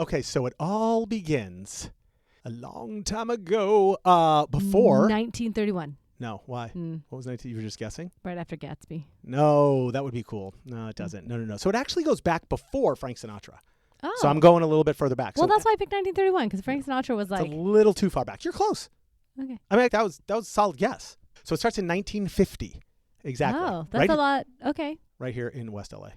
Okay, so it all begins a long time ago. Before 1931. No, why? What was 19? You were just guessing? Right after Gatsby. No, that would be cool. No, it doesn't. No. So it actually goes back before Frank Sinatra. Oh. So I'm going a little bit further back. Well, so that's why I picked 1931, because Frank Sinatra was it's like... a little too far back. You're close. Okay. I mean, that was a solid guess. So it starts in 1950. Exactly. Oh, that's a lot. Okay. Right here in West LA.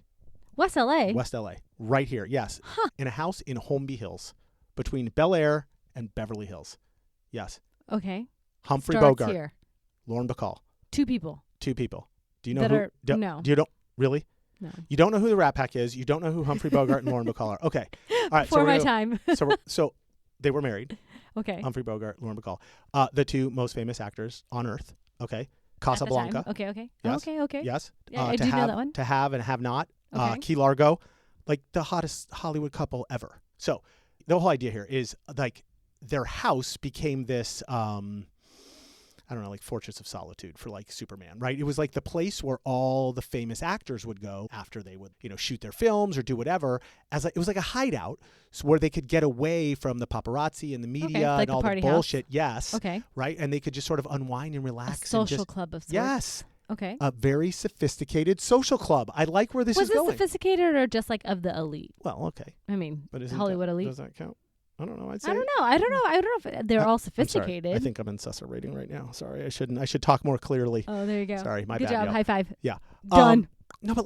West LA? West LA. Right here, yes. Huh. In a house in Holmby Hills between Bel Air and Beverly Hills. Yes. Okay. Humphrey Starts Bogart. here. Lauren Bacall. Two people. Do you know who? No. You don't? Really? No. You don't know who the Rat Pack is. You don't know who Humphrey Bogart and Lauren Bacall are. Okay. All right. Before my time. So they were married. Okay. Humphrey Bogart, Lauren Bacall. The two most famous actors on earth. Okay. Casablanca. Okay. Yes. Okay. Yes. Yeah, I do know that one. To Have and Have Not. Okay. Key Largo. Like the hottest Hollywood couple ever. So the whole idea here is like their house became this, I don't know, like Fortress of Solitude for like Superman, right? It was like the place where all the famous actors would go after they would, shoot their films or do whatever. It was like a hideout where they could get away from the paparazzi and the media like and all the bullshit. House. Yes. Okay. Right. And they could just sort of unwind and relax. A social club of sorts. Yes. Okay. A very sophisticated social club. I like where this is going. Was this sophisticated or just like of the elite? Well, okay. I mean, but Hollywood elite. Does that count? I don't know. I don't know if they're all sophisticated. I think I'm in Susser rating right now. Sorry, I shouldn't. I should talk more clearly. Oh, there you go. Sorry, my Good bad. Good job. Yo. High five. Yeah. Done. No, but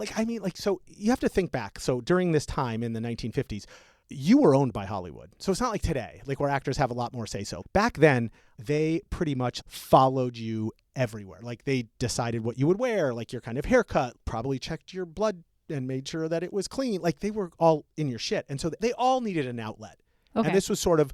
so you have to think back. So during this time in the 1950s, you were owned by Hollywood. So it's not like today, like where actors have a lot more say so. Back then, they pretty much followed you everywhere. Like they decided what you would wear, like your kind of haircut, probably checked your blood and made sure that it was clean. Like they were all in your shit. And so they all needed an outlet. Okay. And this was sort of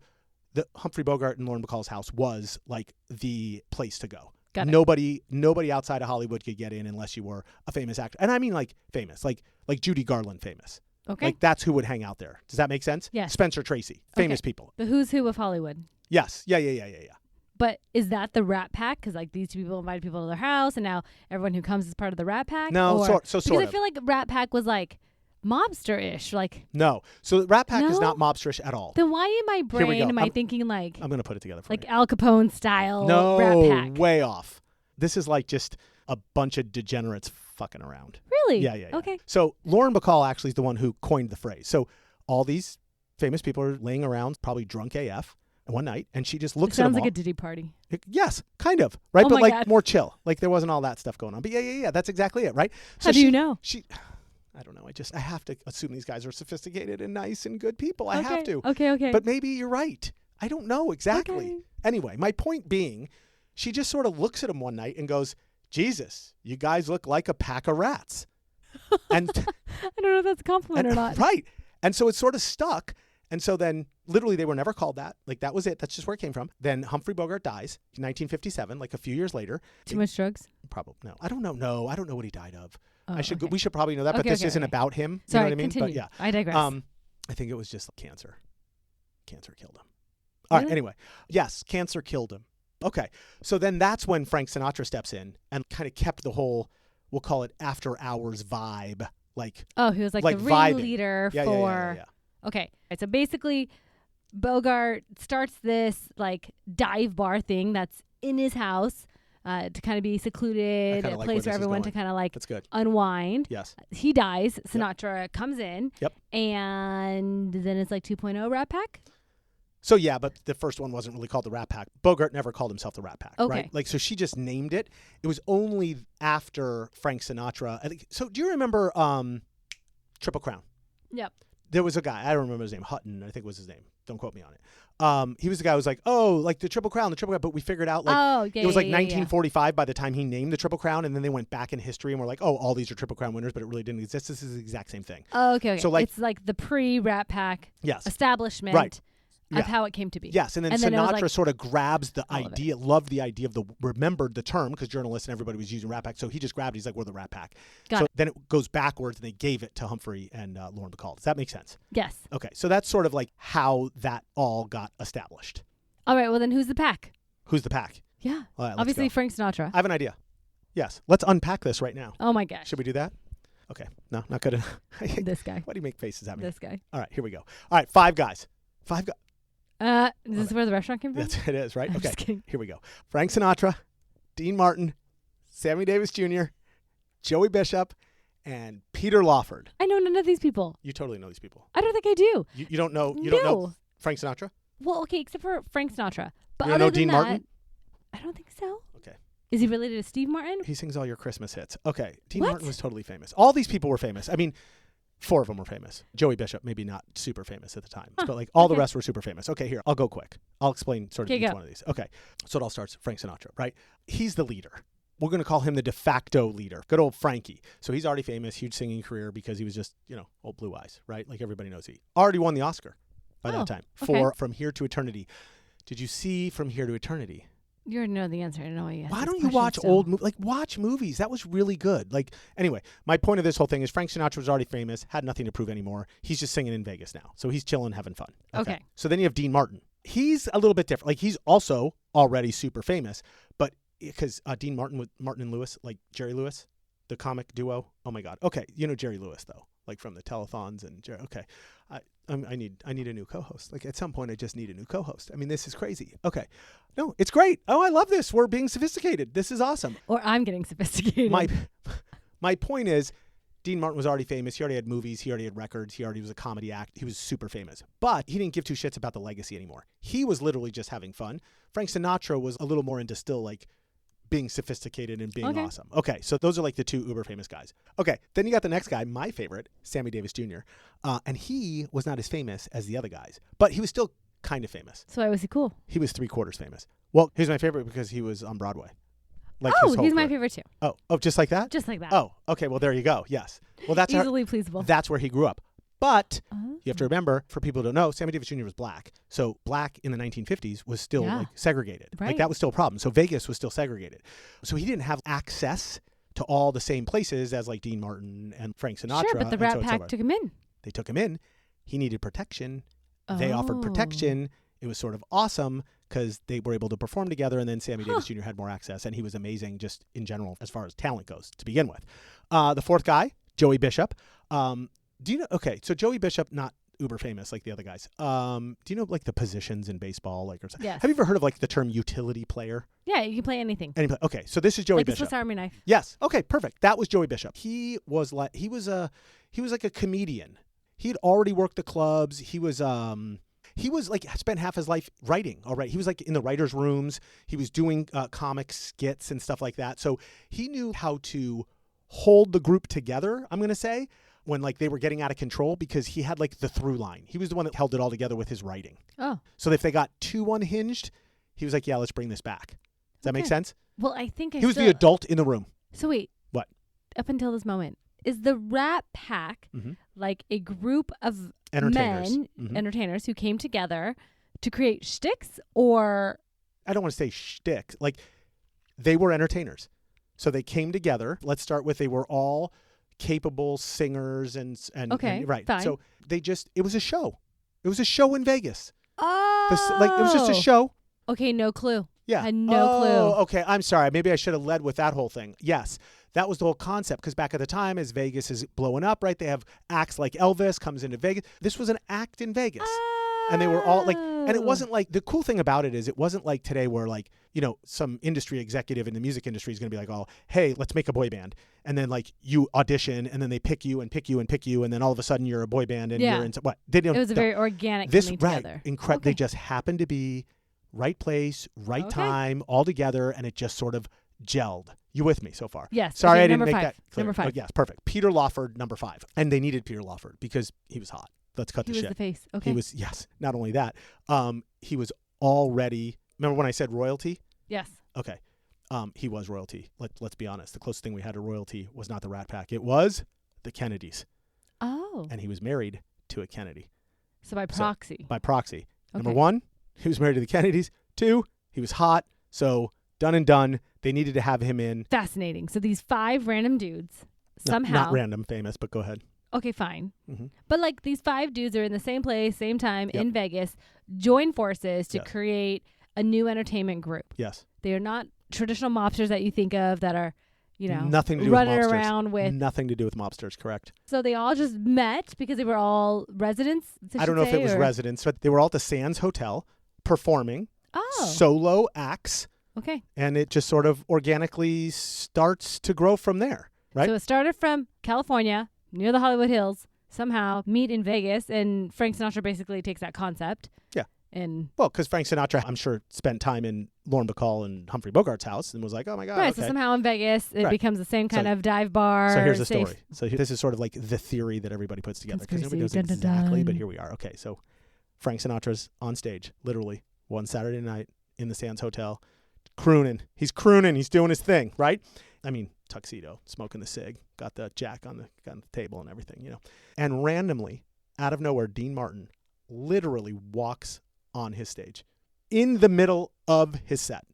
the Humphrey Bogart and Lauren Bacall's house was like the place to go. Got it. Nobody outside of Hollywood could get in unless you were a famous actor. And I mean like famous, like Judy Garland famous. Okay. Like that's who would hang out there. Does that make sense? Yes. Spencer Tracy, famous people. The who's who of Hollywood. Yes. Yeah. But is that the Rat Pack? Because like these two people invited people to their house, and now everyone who comes is part of the Rat Pack. No, because sort I of. feel like Rat Pack was like mobster-ish. Like no. So the Rat Pack is No? not mobsterish at all. then why in my Here we brain go. am I thinking like I'm gonna put it together for like you. Al Capone style No, Rat Pack? way off. This is like just a bunch of degenerates fucking around. Really? Yeah. Okay. So Lauren Bacall actually is the one who coined the phrase. So all these famous people are laying around, probably drunk AF, one night, and she just looks at them Sounds like all. a Diddy party. Yes, kind of, right? Oh But my like God. more chill. Like there wasn't all that stuff going on. But yeah, that's exactly it, right? So How do you know? I don't know. I have to assume these guys are sophisticated and nice and good people. I have to. Okay. But maybe you're right. I don't know exactly. Okay. Anyway, my point being, she just sort of looks at him one night and goes, Jesus, you guys look like a pack of rats. And I don't know if that's a compliment or not. Right. And so it sort of stuck. And so then literally they were never called that. Like that was it. That's just where it came from. Then Humphrey Bogart dies in 1957, like a few years later. Too much drugs? Probably. No. I don't know. No, I don't know what he died of. Oh, okay. We should probably know that, but this isn't about him. You know what I mean? Continue. But yeah. I digress. I think it was just cancer. Cancer killed him. All right. Anyway. Yes. Cancer killed him. Okay. So then that's when Frank Sinatra steps in and kind of kept the whole, we'll call it after hours vibe. Like, he was like the vibing. ringleader Yeah. Okay. So basically, Bogart starts this like dive bar thing that's in his house to kind of be secluded, a place for everyone to kind of like That's good. unwind. Yes. He dies. Sinatra comes in. Yep. And then it's like 2.0 Rat Pack. So yeah, but the first one wasn't really called the Rat Pack. Bogart never called himself the Rat Pack, Okay. right? Like, so she just named it. It was only after Frank Sinatra. I think, so do you remember Triple Crown? Yep. There was a guy, I don't remember his name, Hutton, I think was his name. Don't quote me on it. He was the guy who was like, oh, like the Triple Crown, but we figured out like it was like 1945 by the time he named the Triple Crown, and then they went back in history and were like, oh, all these are Triple Crown winners, but it really didn't exist. This is the exact same thing. Oh, okay. So like, it's like the pre-Rat Pack establishment. Right. Of how it came to be. Yes, and then Sinatra sort of grabs the idea, loved the idea of remembered the term because journalists and everybody was using Rat Pack, so he just grabbed it. He's like, we're the Rat Pack. Then it goes backwards, and they gave it to Humphrey and Lauren Bacall. Does that make sense? Yes. Okay, so that's sort of like how that all got established. All right, well then who's the pack? Who's the pack? Yeah, all right, obviously go. Frank Sinatra. I have an idea. Yes, let's unpack this right now. Oh my gosh. Should we do that? Okay. No, not good enough. This guy. Why do you make faces at me? This guy. All right, here we go. All right, 5 guys. 5 guys. Is this where the restaurant came from? Yes, it is, right? I'm Okay, just kidding. here we go. Frank Sinatra, Dean Martin, Sammy Davis Jr., Joey Bishop, and Peter Lawford. I know none of these people. You totally know these people. I don't think I do. You don't know. You No. don't know Frank Sinatra. Well, okay, except for Frank Sinatra. But You don't other know than Dean that, Martin? I don't think so. Okay. Is he related to Steve Martin? He sings all your Christmas hits. Okay. Dean What? Martin was totally famous. All these people were famous. I mean, 4 of them were famous. Joey Bishop, maybe not super famous at the time, but like all the rest were super famous. Okay, here, I'll go quick. I'll explain sort of each one of these. Okay. So it all starts Frank Sinatra, right? He's the leader. We're going to call him the de facto leader. Good old Frankie. So he's already famous, huge singing career because he was just, old Blue Eyes, right? Like everybody knows he already won the Oscar by that time for From Here to Eternity. Did you see From Here to Eternity? You already know the answer. I know you. Why don't you watch old movies? Like, watch movies. That was really good. Like, anyway, my point of this whole thing is Frank Sinatra was already famous, had nothing to prove anymore. He's just singing in Vegas now. So he's chilling, having fun. Okay. So then you have Dean Martin. He's a little bit different. Like, he's also already super famous, but because Dean Martin with Martin and Lewis, like Jerry Lewis, the comic duo. Oh my God. Okay. You know Jerry Lewis though, like from the telethons and Jerry. Okay. I need a new co-host. Like at some point I just need a new co-host. I mean, this is crazy. Okay. No, it's great. Oh, I love this. We're being sophisticated. This is awesome. Or I'm getting sophisticated. My point is Dean Martin was already famous. He already had movies. He already had records. He already was a comedy act. He was super famous. But he didn't give 2 shits about the legacy anymore. He was literally just having fun. Frank Sinatra was a little more into still like being sophisticated and being awesome. Okay, so those are like the 2 uber famous guys. Okay, then you got the next guy, my favorite, Sammy Davis Jr. And he was not as famous as the other guys, but he was still kind of famous. So why was he cool? He was 3/4 famous. Well, he's my favorite because he was on Broadway. Like he's my favorite too. Oh, just like that? Just like that. Oh, okay, well, there you go. Yes. Well, that's easily pleasable. That's where he grew up. But you have to remember, for people who don't know, Sammy Davis Jr. was black. So black in the 1950s was still like segregated. Right. Like that was still a problem. So Vegas was still segregated. So he didn't have access to all the same places as like Dean Martin and Frank Sinatra. Sure, but the Rat Pack took him in. They took him in. He needed protection. They offered protection. It was sort of awesome because they were able to perform together. And then Sammy Davis Jr. had more access. And he was amazing just in general as far as talent goes to begin with. The 4th guy, Joey Bishop. Do you know? Okay, so Joey Bishop, not uber famous like the other guys. Do you know like the positions in baseball? Like, yes. Have you ever heard of like the term utility player? Yeah, you can play anything. Okay, so this is Joey like Bishop. Like a Swiss Army knife. Yes. Okay, perfect. That was Joey Bishop. He was like a comedian. He had already worked the clubs. He was like spent half his life writing already. He was like in the writers' rooms. He was doing comic skits and stuff like that. So he knew how to hold the group together, I'm going to say, when like they were getting out of control because he had like the through line. He was the one that held it all together with his writing. Oh. So if they got too unhinged, he was like, yeah, let's bring this back. Does that make sense? Well, I think he was the adult in the room. So wait. What? Up until this moment, is the Rat Pack like a group of entertainers who came together to create shticks, or? I don't want to say shtick. Like they were entertainers. So they came together. Let's start with they were all capable singers and right. Fine. So it was a show. It was a show in Vegas. Oh. It was just a show. Okay, no clue. Yeah. I had no clue. Okay, I'm sorry. Maybe I should have led with that whole thing. Yes. That was the whole concept because back at the time as Vegas is blowing up, right? They have acts like Elvis comes into Vegas. This was an act in Vegas. And they were all like, and it wasn't like, the cool thing about it is it wasn't like today where like, some industry executive in the music industry is going to be like, oh, hey, let's make a boy band. And then like you audition and then they pick you and pick you and pick you. And then all of a sudden you're a boy band and you're into what? It was a very organic coming together. Incredible. They just happened to be right place, right time, all together. And it just sort of gelled. You with me so far? Yes. Sorry, okay, I didn't make that clear. Number 5. Oh, yes, perfect. Peter Lawford, number 5. And they needed Peter Lawford because he was hot. Let's cut the shit. He was the face. Okay. He was, yes. Not only that, he was already, remember when I said royalty? Yes. Okay. He was royalty. Let's be honest. The closest thing we had to royalty was not the Rat Pack. It was the Kennedys. Oh. And he was married to a Kennedy. So by proxy. By proxy. Okay. Number 1, he was married to the Kennedys. 2, he was hot. So done and done. They needed to have him in. Fascinating. So these 5 random dudes somehow. Not random, famous, but go ahead. Okay, fine. But like these 5 dudes are in the same place, same time in Vegas, join forces to create a new entertainment group. Yes. They are not traditional mobsters that you think of that are, nothing to do running with mobsters. around with. Nothing to do with mobsters, correct? So they all just met because they were all residents? I don't know if it was residents, but they were all at the Sands Hotel performing solo acts. Okay. And it just sort of organically starts to grow from there, right? So it started from California, near the Hollywood Hills, somehow meet in Vegas, and Frank Sinatra basically takes that concept. Yeah. And because Frank Sinatra, I'm sure, spent time in Lauren Bacall and Humphrey Bogart's house and was like, oh my God. Right, okay. So somehow in Vegas, it becomes the same kind of dive bar. So here's the story. So this is sort of like the theory that everybody puts together because nobody knows exactly, but here we are. Okay, so Frank Sinatra's on stage, literally, one Saturday night in the Sands Hotel, crooning. He's crooning. He's doing his thing, right? I mean, tuxedo, smoking the cig, got the jack on the table and everything, And randomly, out of nowhere, Dean Martin literally walks on his stage in the middle of his set.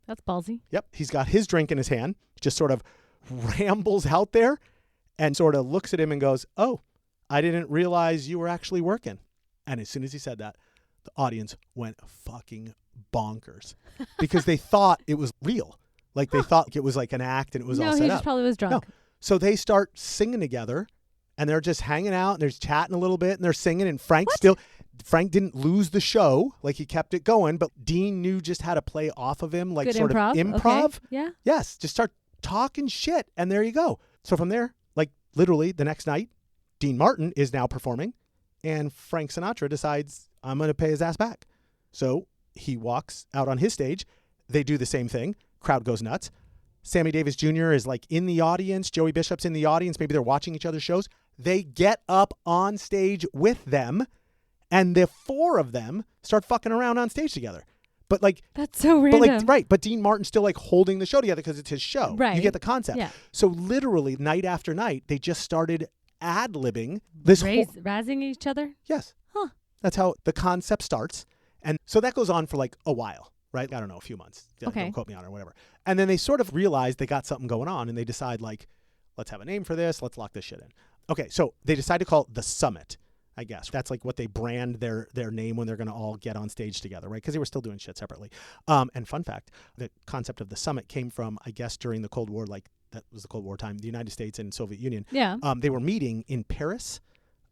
That's ballsy. Yep. He's got his drink in his hand, just sort of rambles out there and sort of looks at him and goes, oh, I didn't realize you were actually working. And as soon as he said that, the audience went fucking bonkers because they thought it was real. Like they thought it was like an act and it was all set up. No, he just probably was drunk. No. So they start singing together and they're just hanging out and they're chatting a little bit and they're singing and Frank didn't lose the show. Like he kept it going, but Dean knew just how to play off of him, like Good sort improv. of improv. Okay. Yeah. Yes. Just start talking shit. And there you go. So from there, like literally the next night, Dean Martin is now performing and Frank Sinatra decides I'm going to pay his ass back. So he walks out on his stage. They do the same thing. Crowd goes nuts. Sammy Davis Jr. is like in the audience. Joey Bishop's in the audience. Maybe they're watching each other's shows. They get up on stage with them and the four of them start fucking around on stage together. But like that's so random. But Dean Martin's still like holding the show together because it's his show. Right. You get the concept. Yeah. So literally night after night, they just started ad-libbing this razzing each other? Yes. Huh. That's how the concept starts. And so that goes on for like a while, right? I don't know, a few months. Okay. Don't quote me on it or whatever. And then they sort of realize they got something going on and they decide like, let's have a name for this. Let's lock this shit in. Okay. So they decide to call it The Summit, I guess. That's like what they brand their name when they're going to all get on stage together, right? Because they were still doing shit separately. And fun fact, the concept of The Summit came from, I guess, during the Cold War, like that was the Cold War time, the United States and Soviet Union. Yeah. They were meeting in Paris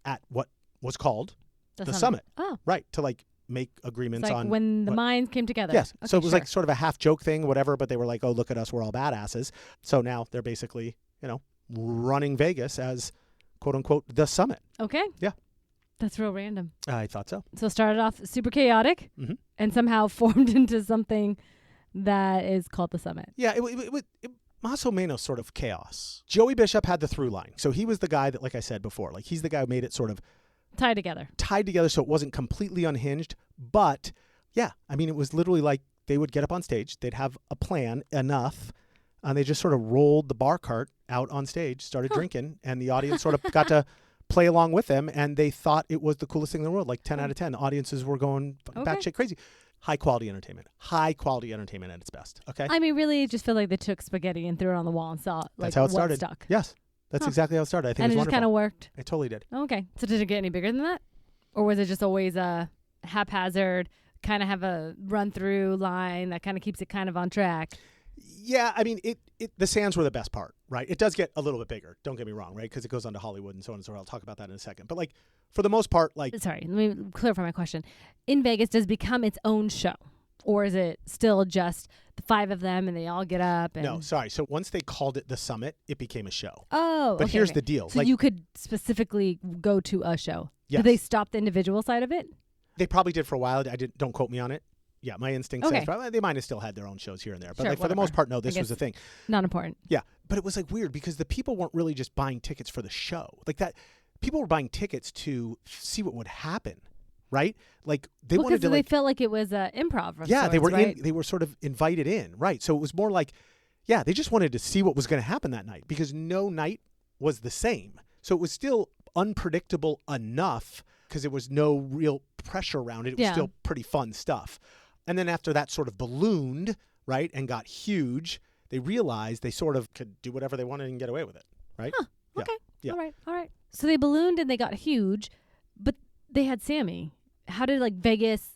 at what was called the Summit. Oh. Right. To like make agreements like on when the minds came together. Yes. Okay, so it was like sort of a half joke thing, whatever, but they were like, oh, look at us, we're all badasses. So now they're basically, running Vegas as quote unquote the Summit. Okay. Yeah. That's real random. I thought so. So it started off super chaotic and somehow formed into something that is called the Summit. Yeah, it más o menos sort of chaos. Joey Bishop had the through line. So he was the guy that, like I said before, like he's the guy who made it sort of tied together so it wasn't completely unhinged. But yeah, I mean, it was literally like they would get up on stage, they'd have a plan enough, and they just sort of rolled the bar cart out on stage, started drinking, and the audience sort of got to play along with them, and they thought it was the coolest thing in the world. Like 10 out of 10. Audiences were going batshit crazy. High quality entertainment at its best. Okay. I mean, really, it just felt like they took spaghetti and threw it on the wall and saw like that's how it started. Stuck. Yes, that's exactly how it started. I think and it was just kind of worked. It totally did. Okay, so did it get any bigger than that, or was it just always a haphazard, kind of have a run through line that kind of keeps it kind of on track? Yeah, I mean, the Sands were the best part, right? It does get a little bit bigger. Don't get me wrong, right? Because it goes on to Hollywood and so on and so forth. I'll talk about that in a second. But like, for the most part, like... Sorry, let me clarify my question. In Vegas, does it become its own show? Or is it still just the five of them and they all get up? And... No, sorry. So once they called it the Summit, it became a show. Oh, But here's the deal. So you could specifically go to a show. Yes. Did they stop the individual side of it? They probably did for a while. Don't quote me on it. Yeah, my instinct says probably they might have still had their own shows here and there. But sure, like for the most part, no, this was the thing. Not important. Yeah, but it was like weird because the people weren't really just buying tickets for the show. Like that, people were buying tickets to see what would happen, right? Like they wanted to. They felt like it was improv. Yeah, sorts, they were right? they were sort of invited in, right? So it was more like, yeah, they just wanted to see what was going to happen that night because no night was the same. So it was still unpredictable enough because there was no real pressure around it. It was still pretty fun stuff. And then after that sort of ballooned, right, and got huge, they realized they sort of could do whatever they wanted and get away with it, right? Huh, okay. Yeah. All right. So they ballooned and they got huge, but they had Sammy. How did like Vegas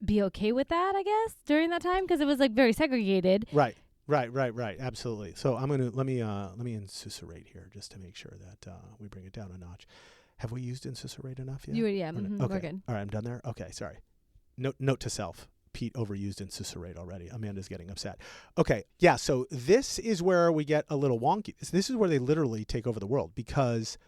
be okay with that, I guess, during that time? Because it was like very segregated. Right. Right. Absolutely. So let me insusurate here just to make sure that we bring it down a notch. Have we used insusurate enough yet? Yeah. Okay. We're good. All right, I'm done there. Okay, sorry. Note to self. Pete overused insusurate already. Amanda's getting upset. Okay, yeah. So this is where we get a little wonky. This is where they literally take over the world, because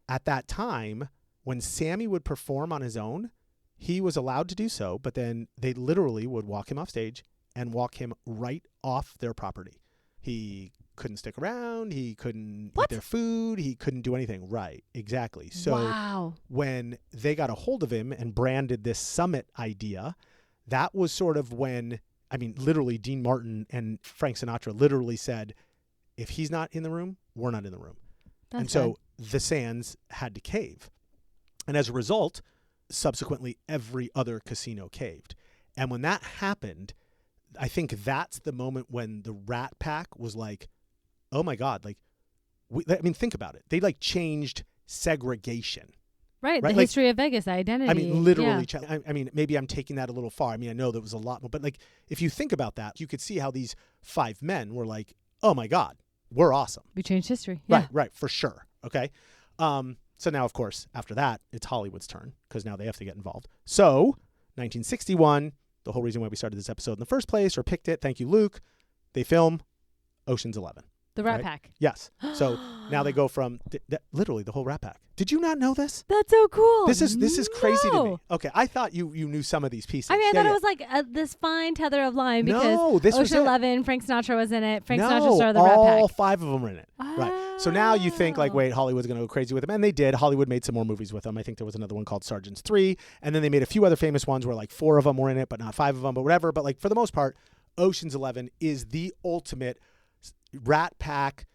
at that time, when Sammy would perform on his own, he was allowed to do so, but then they literally would walk him off stage and walk him right off their property. He couldn't stick around. He couldn't eat their food. He couldn't do anything. Right. Exactly. So when they got a hold of him and branded this summit idea, that was sort of when, I mean, literally Dean Martin and Frank Sinatra literally said, if he's not in the room, we're not in the room. So the Sands had to cave. And as a result, subsequently, every other casino caved. And when that happened, I think that's the moment when the Rat Pack was like, oh my God, like, think about it. They like changed segregation. Right. The history of Vegas, identity. I mean, literally. Yeah. I mean, maybe I'm taking that a little far. I mean, I know there was a lot more, but like, if you think about that, you could see how these 5 men were like, oh my God, we're awesome. We changed history. Yeah. Right. For sure. Okay. So now, of course, after that, it's Hollywood's turn, because now they have to get involved. So 1961, the whole reason why we started this episode in the first place, or picked it, thank you, Luke, they film Ocean's 11. The Rat Pack. Yes. So now they go from literally the whole Rat Pack. Did you not know this? That's so cool. This is crazy to me. Okay, I thought you knew some of these pieces. I mean, I thought it was like this fine tether of line, because this Ocean 11, Frank Sinatra was in it. Frank Sinatra started the Rat Pack. All 5 of them were in it. Right. So now you think like, wait, Hollywood's going to go crazy with them. And they did. Hollywood made some more movies with them. I think there was another one called Sergeants 3. And then they made a few other famous ones where like 4 of them were in it, but not 5 of them, but whatever. But like for the most part, Ocean's 11 is the ultimate Rat Pack,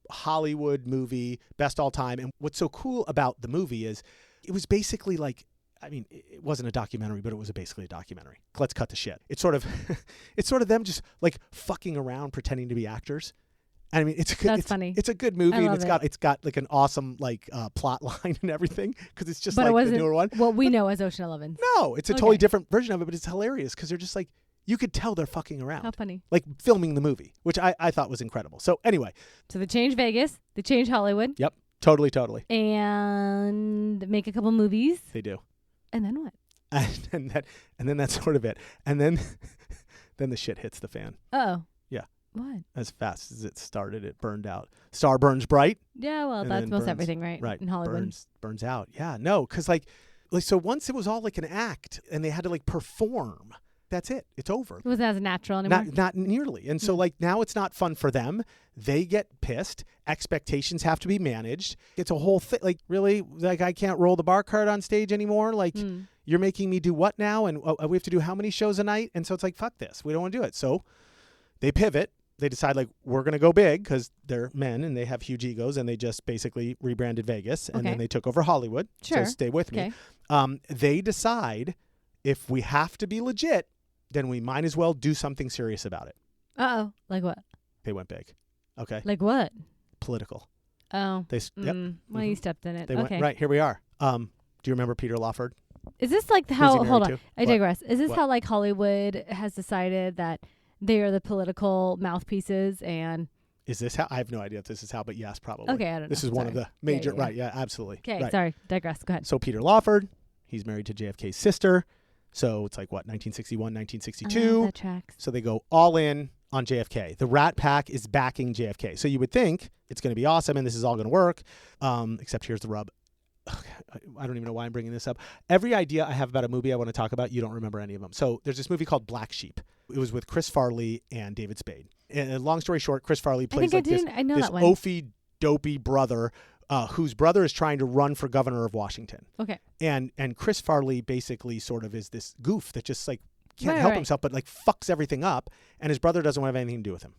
Hollywood movie, best all time. And what's so cool about the movie is it was basically like, I mean, it wasn't a documentary, but it was basically a documentary. Let's cut the shit. It's sort of them just like fucking around, pretending to be actors. And I mean, it's funny. It's a good movie, and it's got like an awesome like plot line and everything, because it's just like the newer one. What we know as Ocean 11. No, it's a totally different version of it, but it's hilarious because they're just like, you could tell they're fucking around. How funny. Like filming the movie, which I thought was incredible. So anyway. So they changed Vegas. They changed Hollywood. Yep. Totally. And make a couple movies. They do. And then what? And then that's sort of it. And then the shit hits the fan. Uh-oh. Yeah. What? As fast as it started, it burned out. Star burns bright. Yeah, well, that's most everything, right? Right. In Hollywood. Burns out. Yeah. No, because like so once it was all like an act and they had to like perform. That's it. It's over. It wasn't as natural anymore. Not nearly. And so like now it's not fun for them. They get pissed. Expectations have to be managed. It's a whole thing. Like, really? Like, I can't roll the bar cart on stage anymore? Like, you're making me do what now? And we have to do how many shows a night? And so it's like, fuck this. We don't want to do it. So they pivot. They decide, like, we're going to go big because they're men and they have huge egos, and they just basically rebranded Vegas. And then they took over Hollywood. Sure. So stay with me. They decide, if we have to be legit, then we might as well do something serious about it. Uh-oh. Like what? They went big. Okay. Like what? Political. Oh. Well, you stepped in it. They went, right, here we are. Do you remember Peter Lawford? Is this like how, hold on, I digress. Is this what? how like Hollywood has decided that they are the political mouthpieces, and... Is this how? I have no idea if this is how, but yes, probably. Okay, I don't know. This is one of the major, right, yeah, absolutely. Okay, right. Sorry, digress, go ahead. So Peter Lawford, he's married to JFK's sister. So it's like, what, 1961, 1962? That tracks. So they go all in on JFK. The Rat Pack is backing JFK. So you would think it's going to be awesome and this is all going to work. Except here's the rub. I don't even know why I'm bringing this up. Every idea I have about a movie I want to talk about, you don't remember any of them. So there's this movie called Black Sheep. It was with Chris Farley and David Spade. And long story short, Chris Farley plays this oafy, dopey brother whose brother is trying to run for governor of Washington. Okay. And Chris Farley basically sort of is this goof that just like can't help himself, but like fucks everything up, and his brother doesn't want to have anything to do with him.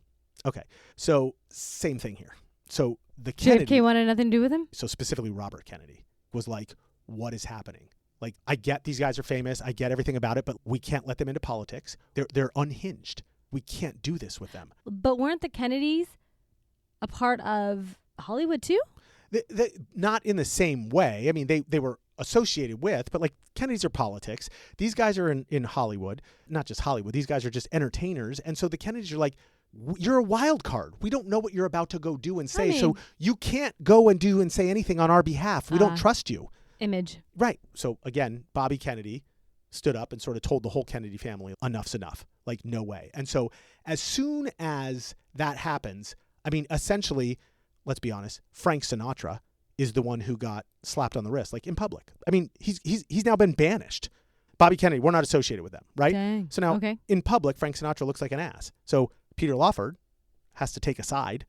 Okay. So same thing here. So the Kennedy... JFK wanted nothing to do with him? So specifically Robert Kennedy was like, what is happening? Like, I get these guys are famous. I get everything about it, but we can't let them into politics. They're unhinged. We can't do this with them. But weren't the Kennedys a part of Hollywood too? Not in the same way. I mean, they were associated with, but like Kennedys are politics. These guys are in Hollywood, not just Hollywood. These guys are just entertainers. And so the Kennedys are like, you're a wild card. We don't know what you're about to go do and say. So you can't go and do and say anything on our behalf. We don't trust you. Image. Right. So again, Bobby Kennedy stood up and sort of told the whole Kennedy family, enough's enough. Like, no way. And so as soon as that happens, I mean, essentially, let's be honest, Frank Sinatra is the one who got slapped on the wrist, like in public. I mean, he's now been banished. Bobby Kennedy, we're not associated with them, right? Dang. So now in public, Frank Sinatra looks like an ass. So Peter Lawford has to take a side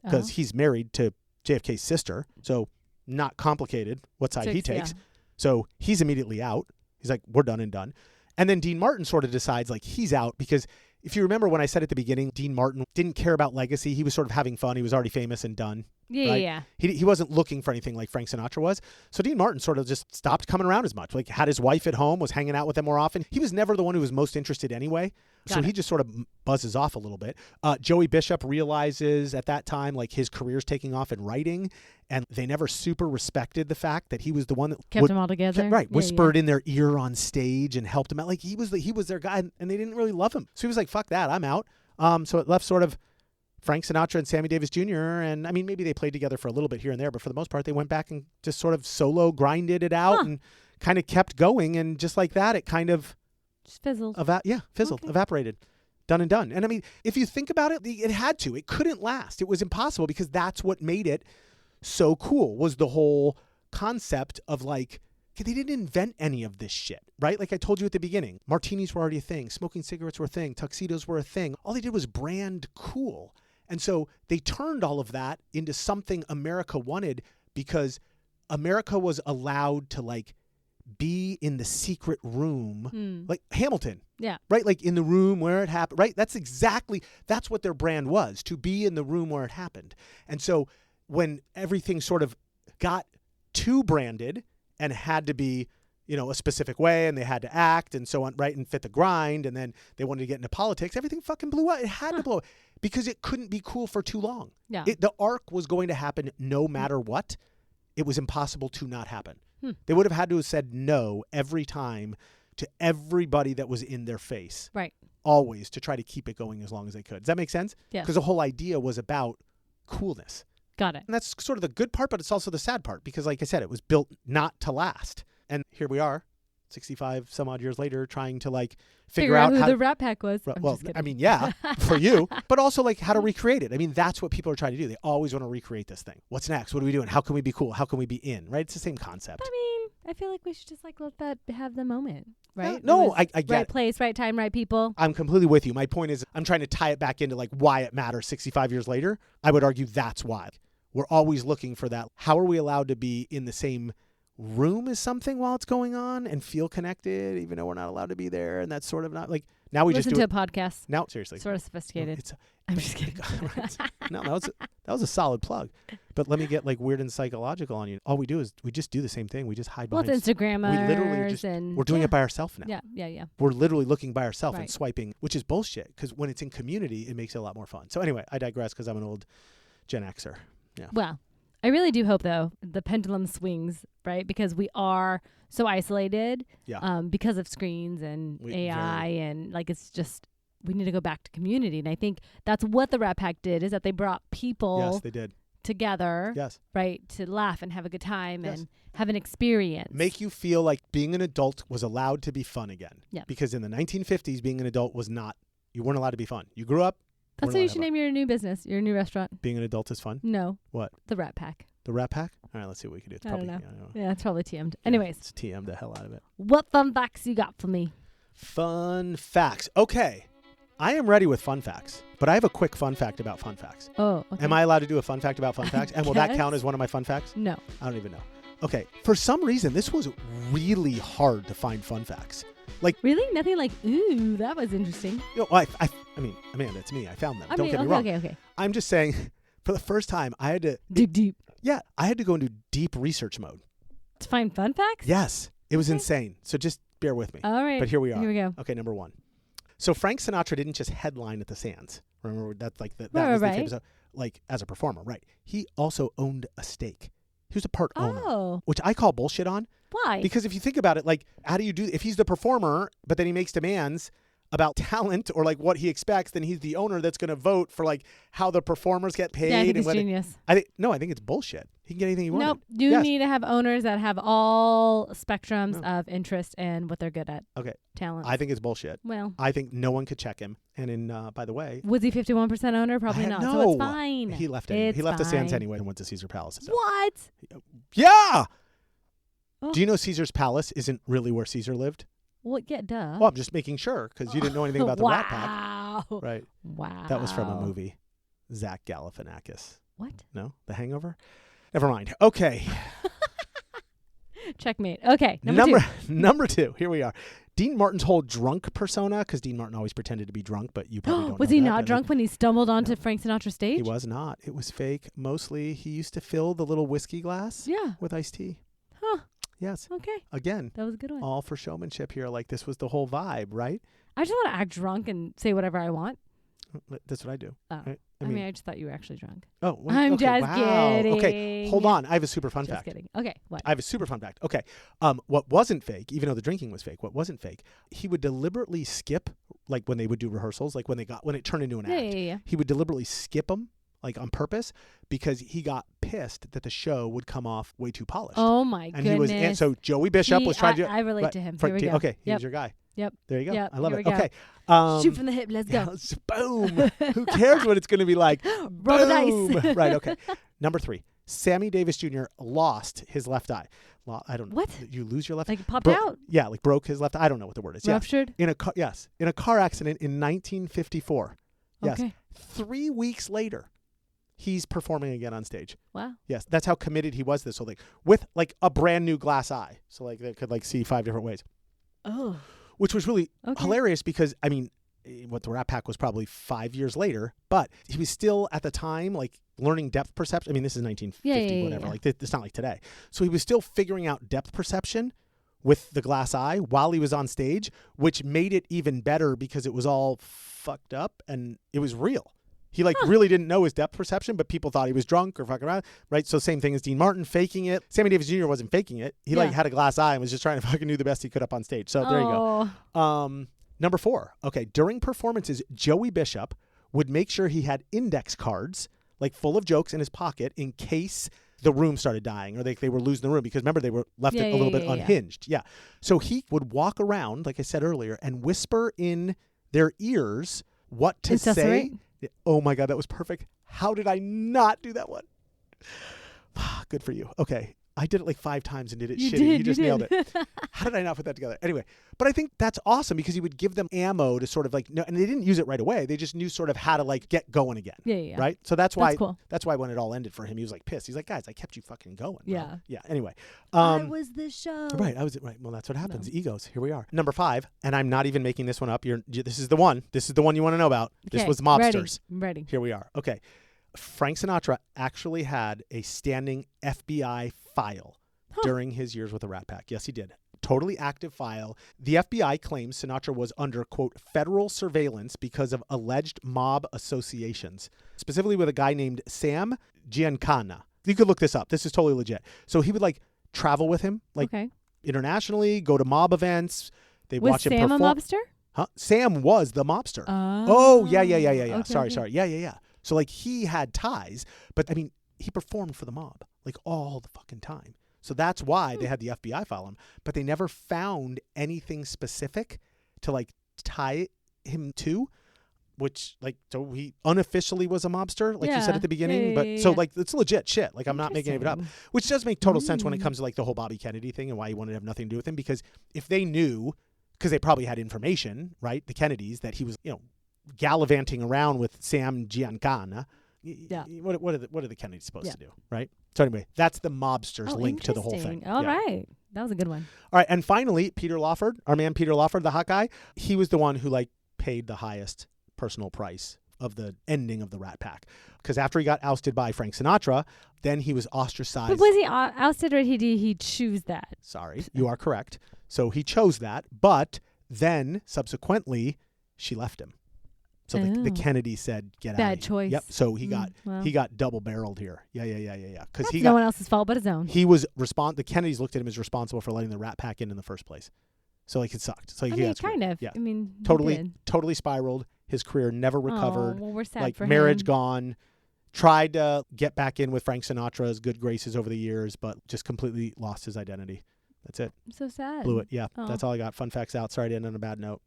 because he's married to JFK's sister. So not complicated what side he takes. Yeah. So he's immediately out. He's like, we're done and done. And then Dean Martin sort of decides like he's out because if you remember when I said at the beginning, Dean Martin didn't care about legacy. He was sort of having fun. He was already famous and done. Yeah, right? yeah. He wasn't looking for anything like Frank Sinatra was. So Dean Martin sort of just stopped coming around as much. Like had his wife at home, was hanging out with them more often. He was never the one who was most interested anyway. So he just sort of buzzes off a little bit. Joey Bishop realizes at that time like his career's taking off in writing, and they never super respected the fact that he was the one that kept them all together. Whispered in their ear on stage and helped them out. Like he was their guy, and they didn't really love him. So he was like, "Fuck that, I'm out." So it left sort of Frank Sinatra and Sammy Davis Jr. And I mean, maybe they played together for a little bit here and there, but for the most part, they went back and just sort of solo grinded it out and kind of kept going. And just like that, it kind of just fizzled. Fizzled, evaporated, done and done. And I mean, if you think about it, it had to. It couldn't last. It was impossible because that's what made it so cool was the whole concept of like, they didn't invent any of this shit, right? Like I told you at the beginning, martinis were already a thing. Smoking cigarettes were a thing. Tuxedos were a thing. All they did was brand cool. And so they turned all of that into something America wanted because America was allowed to like be in the secret room, like Hamilton. Yeah. Right? Like in the room where it happened, right? That's what their brand was, to be in the room where it happened. And so when everything sort of got too branded and had to be, a specific way and they had to act and so on, right? And fit the grind. And then they wanted to get into politics. Everything fucking blew up. It had to blow up because it couldn't be cool for too long. Yeah. The arc was going to happen no matter what. It was impossible to not happen. They would have had to have said no every time to everybody that was in their face. Right. Always to try to keep it going as long as they could. Does that make sense? Yeah. Because the whole idea was about coolness. Got it. And that's sort of the good part, but it's also the sad part because, like I said, it was built not to last. And here we are, 65 some odd years later, trying to like figure out who how the Rat Pack was. Well, I mean, yeah, for you, but also like how to recreate it. I mean, that's what people are trying to do. They always want to recreate this thing. What's next? What are we doing? How can we be cool? How can we be in? Right? It's the same concept. I mean, I feel like we should just like let that have the moment, right? No, I get right place, right time, right people. I'm completely with you. My point is, I'm trying to tie it back into like why it matters 65 years later. I would argue that's why. We're always looking for that. How are we allowed to be in the same room as something while it's going on and feel connected, even though we're not allowed to be there? And that's sort of not like now we listen just do to a podcast. Now, seriously, sort of sophisticated. No, I'm just kidding. No, that was a solid plug. But let me get like weird and psychological on you. All we do is we just do the same thing. We just hide behind. Well, it's Instagrammers. We literally we're doing it by ourselves now. Yeah. We're literally looking by ourselves and swiping, which is bullshit. Because when it's in community, it makes it a lot more fun. So anyway, I digress because I'm an old Gen Xer. Yeah. Well, I really do hope though the pendulum swings, right? Because we are so isolated. Yeah. Because of screens and AI and like it's just. We need to go back to community. And I think that's what the Rat Pack did, is that they brought people yes, they did. together, yes, right, to laugh and have a good time and have an experience. Make you feel like being an adult was allowed to be fun again. Yeah. Because in the 1950s, being an adult was not, you weren't allowed to be fun. You grew up. That's what you should name your new business, your new restaurant. Being an adult is fun? No. What? The Rat Pack. The Rat Pack? All right, let's see what we can do. It's I probably, don't know. Yeah, Yeah, it's probably TM'd. Anyways. It's TM'd the hell out of it. What fun facts you got for me? Fun facts. Okay. I am ready with fun facts, but I have a quick fun fact about fun facts. Oh, okay. Am I allowed to do a fun fact about fun facts? And will that count as one of my fun facts? No. I don't even know. Okay. For some reason, this was really hard to find fun facts. Like really? Nothing like, ooh, that was interesting. I mean, Amanda, it's me. I found them. Don't get me wrong. Okay. I'm just saying, for the first time, I had to dig deep. Yeah, I had to go into deep research mode to find fun facts. Yes, it was insane. So just bear with me. All right. But here we are. Here we go. Okay, number one. So Frank Sinatra didn't just headline at the Sands. Remember that's like that right, was the right. famous, like as a performer, right? He also owned a stake. He was a part owner, which I call bullshit on. Why? Because if you think about it, like how do you do if he's the performer, but then he makes demands? about talent or like what he expects, then he's the owner that's going to vote for like how the performers get paid. Yeah, I think it's genius. I think it's bullshit. He can get anything he wants. Nope. You need to have owners that have all spectrums of interest and what they're good at. Okay. Talent. I think it's bullshit. Well, I think no one could check him. And by the way, was he 51% owner? Probably not. No. So it's fine. He left anyway. He left the Sands anyway and went to Caesar Palace. So. What? Yeah. Oh. Do you know Caesar's Palace isn't really where Caesar lived? Well, yeah, duh. Well, I'm just making sure because you didn't know anything about the Rat Pack. Right. Wow. That was from a movie. Zach Galifianakis. What? No? The Hangover? Never mind. Okay. Checkmate. Okay. Number two. Here we are. Dean Martin's whole drunk persona, because Dean Martin always pretended to be drunk, but you probably don't was know he that, not drunk when he stumbled onto Frank Sinatra's stage? He was not. It was fake. Mostly, he used to fill the little whiskey glass with iced tea. Huh. Yes. Okay. Again. That was a good one. All for showmanship here. Like, this was the whole vibe, right? I just want to act drunk and say whatever I want. That's what I do. Oh. Right? I mean, I just thought you were actually drunk. Oh, well, I'm okay, just kidding. Okay, hold on. I have a super fun fact. Just kidding. Okay, what? I have a super fun fact. Okay, what wasn't fake, even though the drinking was fake, what wasn't fake, he would deliberately skip, like when they would do rehearsals, like when it turned into an act. Yeah. He would deliberately skip them, like on purpose, because he got pissed that the show would come off way too polished. Oh my goodness! And so Joey Bishop was trying to. I relate to him. Here we go. Okay, he's your guy. Yep. There you go. Yep. I love Here it. we go. Okay. Shoot from the hip. Let's go. Boom. Who cares what it's going to be like? Roll the dice. Right. Okay. Number 3. Sammy Davis Jr. lost his left eye. I don't know. What? You lose your left eye? Like popped out? Yeah, like broke his left eye. I don't know what the word is. Ruptured? Yes. In a car accident in 1954. Yes. Okay. 3 weeks later, he's performing again on stage. Wow. Yes. That's how committed he was to this whole thing. With like a brand new glass eye. So like they could like see 5 different ways. Oh. Which was really hilarious because, I mean, what the Rat Pack was probably 5 years later, but he was still at the time like learning depth perception. I mean, this is 1950, whatever. Yeah. Like it's not like today. So he was still figuring out depth perception with the glass eye while he was on stage, which made it even better because it was all fucked up and it was real. He really didn't know his depth perception, but people thought he was drunk or fucking around, right? So same thing as Dean Martin faking it. Sammy Davis Jr. wasn't faking it. He had a glass eye and was just trying to fucking do the best he could up on stage. So there you go. Number 4. Okay, during performances, Joey Bishop would make sure he had index cards like full of jokes in his pocket in case the room started dying or they were losing the room because remember they were left a little bit unhinged. Yeah. So he would walk around, like I said earlier, and whisper in their ears what to say. Oh my God, that was perfect. How did I not do that one? Good for you. Okay. I did it like 5 times and did it shitty. You just nailed it. How did I not put that together? Anyway, but I think that's awesome because he would give them ammo to sort of like, no, and they didn't use it right away. They just knew sort of how to like get going again. Yeah. Right? So that's why cool. That's why when it all ended for him, he was like pissed. He's like, guys, I kept you fucking going. Bro. Yeah. Yeah. Anyway. I was the show. Right. Right. Well, that's what happens. No. Egos. Here we are. Number 5, and I'm not even making this one up. This is the one. This is the one you want to know about. Okay. This was mobsters. Ready. Here we are. Okay. Frank Sinatra actually had a standing FBI file during his years with the Rat Pack. Yes, he did. Totally active file. The FBI claims Sinatra was under, quote, federal surveillance because of alleged mob associations, specifically with a guy named Sam Giancana. You could look this up. This is totally legit. So he would like travel with him, like internationally, go to mob events. They watch him perform. Was Sam a mobster? Huh? Sam was the mobster. Yeah. Okay, Sorry. Yeah. So like he had ties, but I mean, he performed for the mob like all the fucking time. So that's why they had the FBI file him, but they never found anything specific to like tie him to, which like, so he unofficially was a mobster, like you said at the beginning, so like it's legit shit. Like I'm not making it up, which does make total sense when it comes to like the whole Bobby Kennedy thing and why he wanted to have nothing to do with him. Because if they knew, because they probably had information, right? The Kennedys, that he was, gallivanting around with Sam Giancana. Yeah. What are the Kennedys supposed to do, right? So anyway, that's the mobsters link to the whole thing. All right. That was a good one. All right. And finally, Peter Lawford, our man Peter Lawford, the hot guy, he was the one who like paid the highest personal price of the ending of the Rat Pack. Because after he got ousted by Frank Sinatra, then he was ostracized. But was he ousted or did he choose that? Sorry, you are correct. So he chose that, but then subsequently she left him. So the Kennedy said, "Get out." Bad choice. Yep. So he got double barreled here. Yeah. Because no one else's fault but his own. He was the Kennedys looked at him as responsible for letting the Rat Pack in the first place. So like it sucked. So I he mean, got screwed. kind of. Yeah. I mean, he Totally, did. totally spiraled. His career never recovered. Oh, well, we're sad like for marriage him. gone. Tried to get back in with Frank Sinatra's good graces over the years, but just completely lost his identity. That's it. I'm so sad. Blew it. Yeah, Oh. that's all I got. Fun facts out. Sorry to end on a bad note.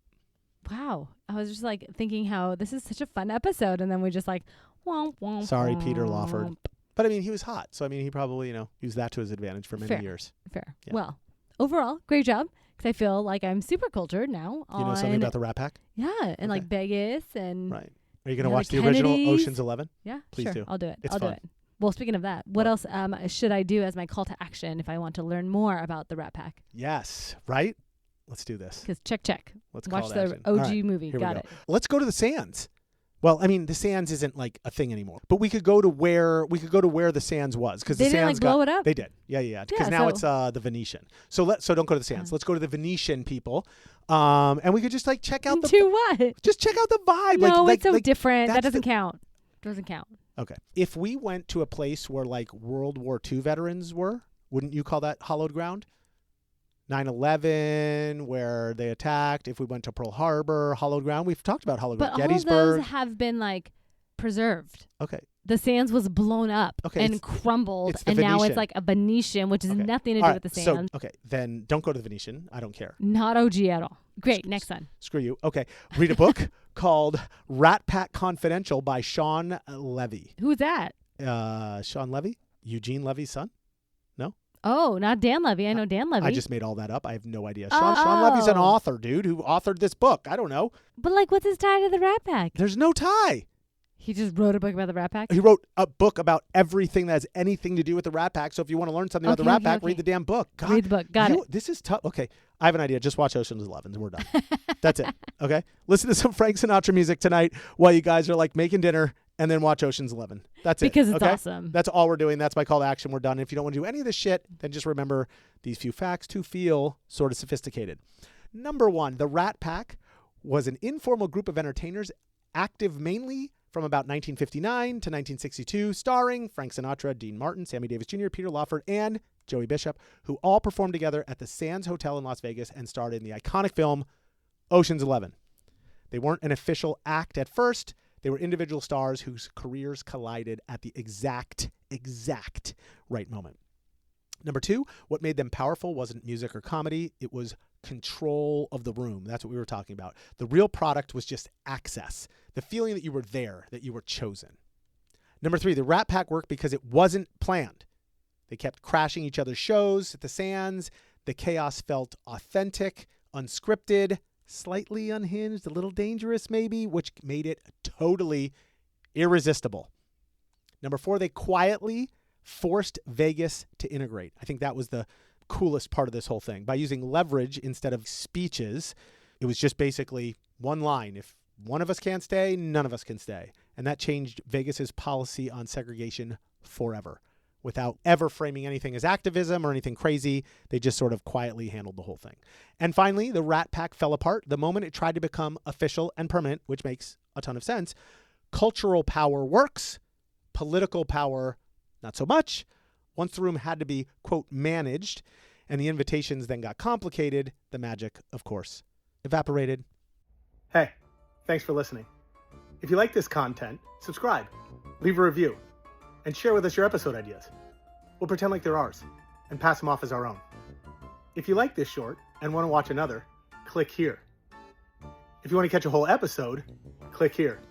Wow. I was just like thinking how this is such a fun episode, and then we just like, womp, womp, Sorry, womp. Peter Lawford. But I mean, he was hot. So I mean, he probably, used that to his advantage for many Fair. years. Fair. Yeah. Well, overall, great job. Because I feel like I'm super cultured now. You know something about the Rat Pack? Yeah, and like Vegas and Right. Are you going to the watch the original Kennedys. Ocean's 11? yeah, Please sure. do. I'll do it. It's I'll fun. do it. Well, speaking of that, what else should I do as my call to action if I want to learn more about the Rat Pack? Yes. Right? Let's do this. Because check. Let's Watch call to the action. OG All right, movie. here we Got go. it. Let's go to the Sands. Well, I mean, the Sands isn't like a thing anymore, but we could go to where the Sands was because the They didn't Sands like blow it up. They did, yeah. Because Yeah, now so- it's the Venetian. So don't go to the Sands. Let's go to the Venetian people, and we could just like check out the To what? just check out the vibe. No, like, it's so different. That that's doesn't count. Doesn't count. Okay, if we went to a place where like World War II veterans were, wouldn't you call that hallowed ground? 9/11, where they attacked. If we went to Pearl Harbor, hallowed ground. We've talked about hallowed But ground. all of Gettysburg. those have been like preserved. Okay. The Sands was blown up Okay, and crumbled, it's the and now Venetian. it's like a Venetian, which has Okay. nothing to All do right, with the so Sands. okay, then don't go to the Venetian. I don't care. Not OG at all. Great. Next one. Screw you. Okay, read a book called Rat Pack Confidential by Sean Levy. Who's that? Sean Levy? Eugene Levy's son? Oh, not Dan Levy. I know Dan Levy. I just made all that up. I have no idea. Sean Levy's an author, dude, who authored this book. I don't know. But like, what's his tie to the Rat Pack? There's no tie. He just wrote a book about the Rat Pack. He wrote a book about everything that has anything to do with the Rat Pack. So if you want to learn something about the Rat Pack, read the damn book. God, read the book. Got it. This is tough. Okay, I have an idea. Just watch Ocean's 11. We're done. That's it. Okay? Listen to some Frank Sinatra music tonight while you guys are like making dinner, and then watch Ocean's 11. That's it. Because it's okay? awesome. That's all we're doing. That's my call to action. We're done. If you don't want to do any of this shit, then just remember these few facts to feel sort of sophisticated. Number one, the Rat Pack was an informal group of entertainers active mainly from about 1959 to 1962, starring Frank Sinatra, Dean Martin, Sammy Davis Jr., Peter Lawford, and Joey Bishop, who all performed together at the Sands Hotel in Las Vegas and starred in the iconic film Ocean's 11. They weren't an official act at first. They were individual stars whose careers collided at the exact right moment. Number two, what made them powerful wasn't music or comedy. It was control of the room. That's what we were talking about. The real product was just access. The feeling that you were there, that you were chosen. Number three, the Rat Pack worked because it wasn't planned. They kept crashing each other's shows at the Sands. The chaos felt authentic, unscripted, slightly unhinged, a little dangerous maybe, which made it totally irresistible. Number four, they quietly forced Vegas to integrate. I think that was the coolest part of this whole thing. By using leverage instead of speeches, it was just basically one line. If one of us can't stay, none of us can stay. And that changed Vegas's policy on segregation forever. Without ever framing anything as activism or anything crazy, they just sort of quietly handled the whole thing. And finally, the Rat Pack fell apart the moment it tried to become official and permanent, which makes a ton of sense. Cultural power works. Political power, not so much. Once the room had to be, quote, managed, and the invitations then got complicated, the magic, of course, evaporated. Hey, thanks for listening. If you like this content, subscribe, leave a review, and share with us your episode ideas. We'll pretend like they're ours and pass them off as our own. If you like this short and want to watch another, click here. If you want to catch a whole episode, click here.